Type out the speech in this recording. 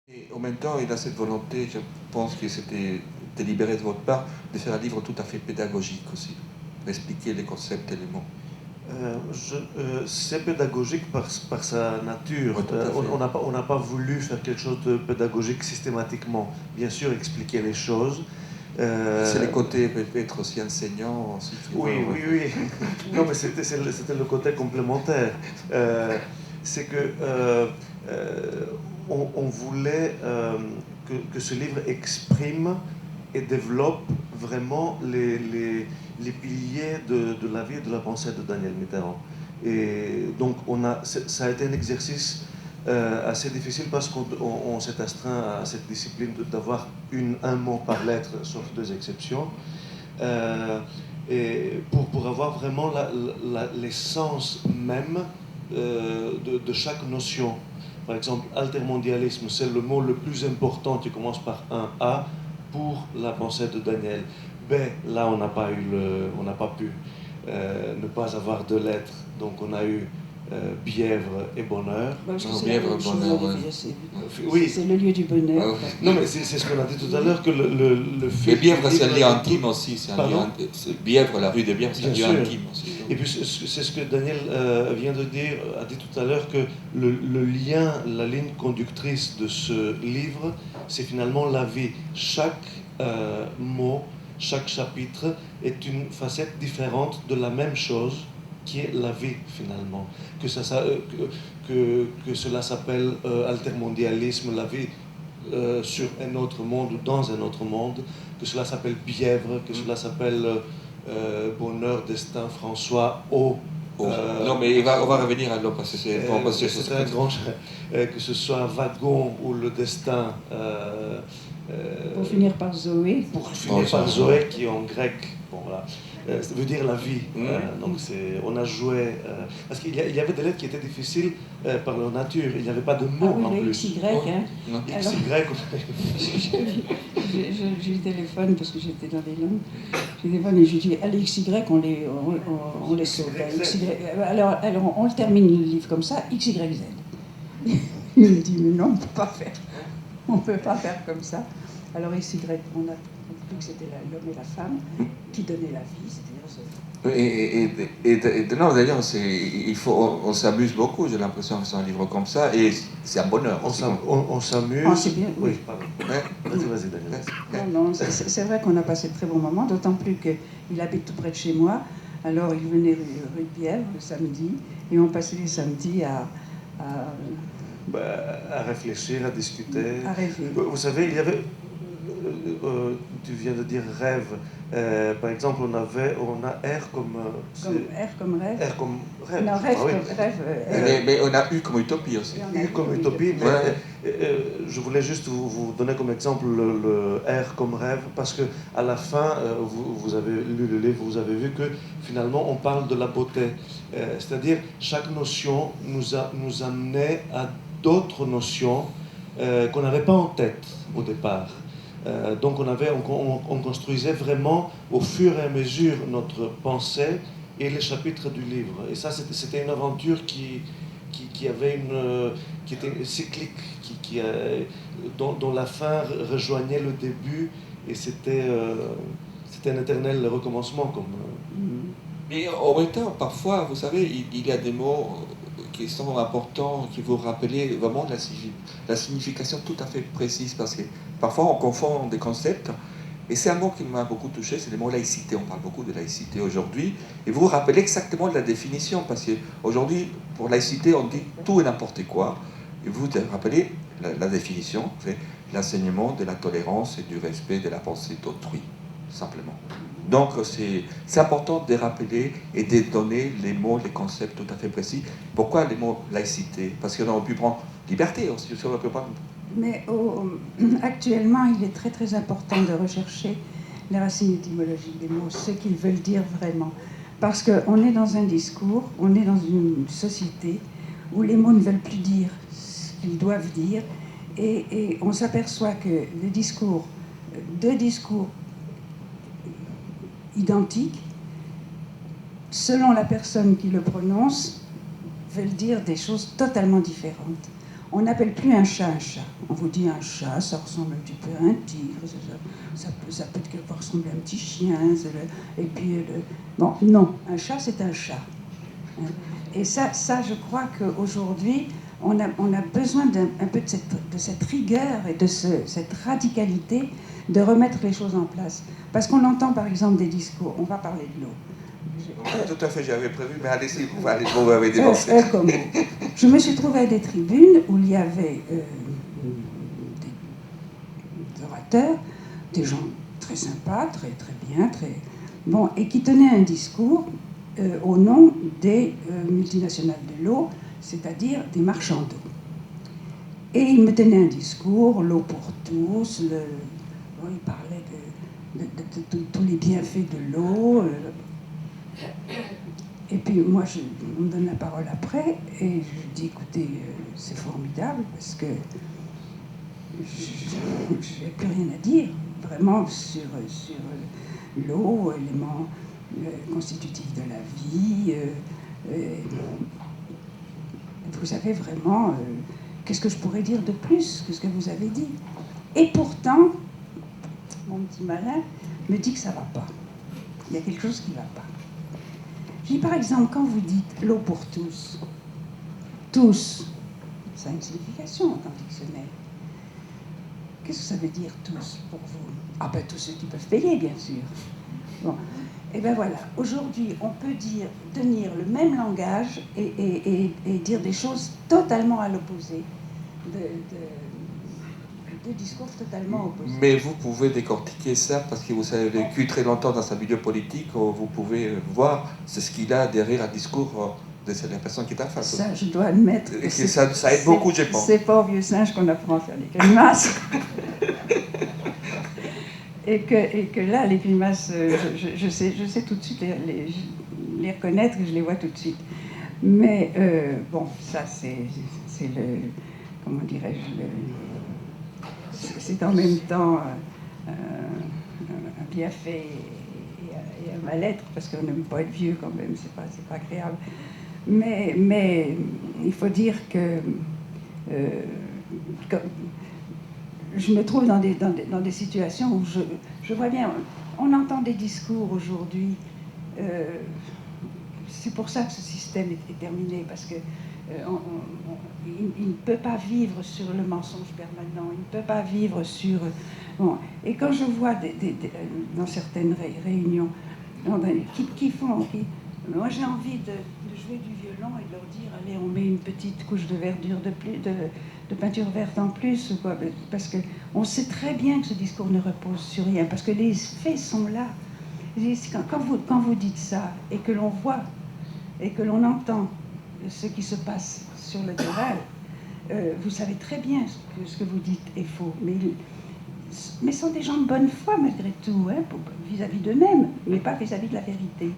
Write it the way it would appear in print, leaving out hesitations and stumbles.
Et en même temps, il a cette volonté, je pense que c'était délibéré de votre part, de faire un livre tout à fait pédagogique aussi, d'expliquer les concepts et les mots. C'est pédagogique par sa nature. Ouais, tout à fait. On n'a pas voulu faire quelque chose de pédagogique systématiquement. Bien sûr, expliquer les choses. C'est les côtés peut-être aussi enseignants. Aussi, Oui, oui, oui. Non, mais c'était le côté complémentaire. C'est que on voulait que ce livre exprime et développe vraiment les piliers de la vie et de la pensée de Daniel Mitterrand. Et donc, ça a été un exercice assez difficile parce qu'on s'est astreint à cette discipline d'avoir un mot par lettre, sauf deux exceptions. Et pour avoir vraiment l'essence même de chaque notion. Par exemple, altermondialisme, c'est le mot le plus important qui commence par un A pour la pensée de Daniel. B, là on n'a pas pu ne pas avoir de lettres, donc on a eu Bièvre et bonheur. Parce que Non, c'est Bièvre, la même chose, bonheur, Olivier, Oui. c'est le lieu du bonheur. Ah, oui. Non, mais c'est ce qu'on a dit tout à l'heure, que le fait... Mais Bièvre, c'est un lieu intime aussi. Pardon ? Bièvre, la rue de Bièvre, c'est un lieu intime aussi. Et puis c'est ce que Daniel vient de dire, a dit tout à l'heure, que le lien, la ligne conductrice de ce livre, c'est finalement la vie. Chaque mot, chaque chapitre est une facette différente de la même chose qui est la vie finalement. Que cela s'appelle altermondialisme, la vie sur un autre monde ou dans un autre monde, que cela s'appelle Bièvre, que cela s'appelle bonheur, destin, François, eau. Non, mais on va revenir à l'eau parce que c'est un grand. Que ce soit wagon ou le destin. Pour finir par Zoé. Pour finir par Zoé, qui en grec, bon voilà, ça veut dire la vie. Donc on a joué. Parce qu'il y avait des lettres qui étaient difficiles par leur nature. Il n'y avait pas de mots en plus. XY, hein. Je téléphone parce que j'étais dans les langues. Je téléphone et je dis à l'XY, on les saute. Alors, on termine le livre comme ça, XYZ. Il me dit, mais non, on ne peut pas faire comme ça. Alors XY, on a compris que c'était l'homme et la femme qui donnaient la vie, c'est-à-dire non, d'ailleurs, on s'amuse beaucoup, j'ai l'impression que c'est un livre comme ça, et c'est un bonheur. On s'amuse. Ah, c'est bien, oui. Pardon. Vas-y, Daniel. Non, c'est vrai qu'on a passé de très bons moments, d'autant plus qu'il habite tout près de chez moi. Alors, il venait rue Bièvre le samedi, et on passait les samedis à réfléchir, à discuter. À rêver. Vous savez, il y avait... tu viens de dire rêve. Par exemple, on a R comme... R comme rêve. R comme rêve. Non, rêve comme rêve. Mais on a U comme utopie aussi. U comme utopie, mais je voulais juste vous donner comme exemple le R comme rêve, parce que à la fin, vous avez lu le livre, vous avez vu que finalement on parle de la beauté. C'est-à-dire, chaque notion nous amenait à d'autres notions qu'on n'avait pas en tête au départ. Donc on construisait vraiment au fur et à mesure notre pensée et les chapitres du livre. Et ça, c'était une aventure qui était cyclique, dont la fin rejoignait le début, et c'était un éternel recommencement. Mais en même temps, parfois, vous savez, il y a des mots qui sont importants, qui vous rappellent vraiment la signification tout à fait précise, parce que parfois on confond des concepts, et c'est un mot qui m'a beaucoup touché, c'est le mot laïcité. On parle beaucoup de laïcité aujourd'hui, et vous vous rappelez exactement la définition, parce qu'aujourd'hui, pour laïcité, on dit tout et n'importe quoi, et vous vous rappelez la définition, c'est l'enseignement de la tolérance et du respect de la pensée d'autrui, simplement. Donc c'est important de rappeler et de donner les mots, les concepts tout à fait précis. Pourquoi les mots laïcité? Parce qu'on aurait pu prendre liberté aussi, on aurait pu prendre... Mais actuellement, il est très très important de rechercher les racines étymologiques des mots, ce qu'ils veulent dire vraiment. Parce qu'on est dans un discours, on est dans une société où les mots ne veulent plus dire ce qu'ils doivent dire, et on s'aperçoit que deux discours identiques, selon la personne qui le prononce, veulent dire des choses totalement différentes. On n'appelle plus un chat. On vous dit un chat, ça ressemble un petit peu à un tigre, ça peut ressembler à un petit chien. Et puis, bon, non, un chat, c'est un chat. Et ça je crois qu'aujourd'hui, on a besoin un peu de cette rigueur et de cette radicalité de remettre les choses en place. Parce qu'on entend par exemple des discours, on va parler de l'eau. Tout à fait, j'avais prévu, mais allez-y, vous m'avez dévancé. Je me suis trouvée à des tribunes où il y avait des orateurs, des gens très sympas, très, très bien, très bon, et qui tenaient un discours au nom des multinationales de l'eau, c'est-à-dire des marchands d'eau. Et ils me tenaient un discours, l'eau pour tous, bon, ils parlaient de tous les bienfaits de l'eau. Et puis moi, on me donne la parole après, et je dis, écoutez, c'est formidable, parce que je n'ai plus rien à dire, vraiment, sur l'eau, élément constitutif de la vie. Vous savez vraiment, qu'est-ce que je pourrais dire de plus que ce que vous avez dit? Et pourtant, mon petit malin me dit que ça ne va pas. Il y a quelque chose qui ne va pas. Je dis par exemple, quand vous dites l'eau pour tous, tous, ça a une signification dans le dictionnaire. Qu'est-ce que ça veut dire tous pour vous? Ah ben tous ceux qui peuvent payer, bien sûr. Bon, et ben voilà, aujourd'hui on peut tenir le même langage et dire des choses totalement à l'opposé, de discours totalement opposés. Mais vous pouvez décortiquer ça parce que vous avez vécu très longtemps dans un milieu politique, vous pouvez voir ce qu'il a derrière un discours de la personne qui est en face. Ça, je dois admettre. Et que ça aide beaucoup, je pense. C'est pas au vieux singe qu'on apprend à faire des grimaces. et que là, les grimaces, je sais tout de suite les reconnaître, je les vois tout de suite. Mais bon, ça, c'est le. Comment dirais-je? C'est en même temps un bienfait et un mal-être, parce qu'on n'aime pas être vieux quand même, c'est pas agréable. Mais il faut dire que je me trouve dans des situations où je vois bien, on entend des discours aujourd'hui, c'est pour ça que ce système est terminé, parce que il ne peut pas vivre sur le mensonge permanent, il ne peut pas vivre sur... Bon. Et quand je vois dans certaines réunions qui font... moi j'ai envie de jouer du violon et de leur dire, allez, on met une petite couche de verdure de peinture verte en plus, ou quoi, parce qu'on sait très bien que ce discours ne repose sur rien, parce que les faits sont là. Quand vous dites ça, et que l'on voit, et que l'on entend ce qui se passe sur le terrain, vous savez très bien que ce que vous dites est faux, mais sont des gens de bonne foi malgré tout, hein, vis-à-vis d'eux-mêmes, mais pas vis-à-vis de la vérité.